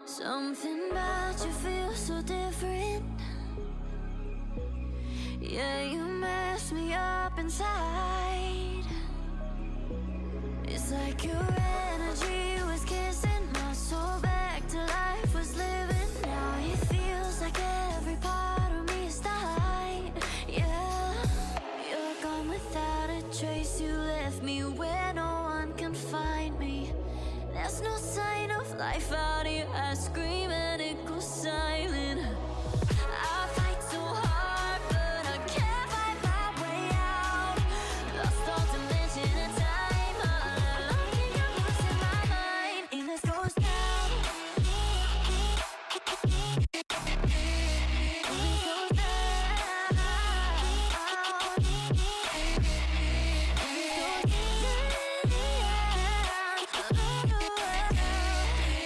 Something about you feels so different. Yeah, you mess me up inside. It's like your energy was kissing my soul back to life, was living. Now it feels like every part of me is dying. Yeah, you're gone without a trace. You left me where no one can find me. There's no sign of life out here. I scream and it goes silent.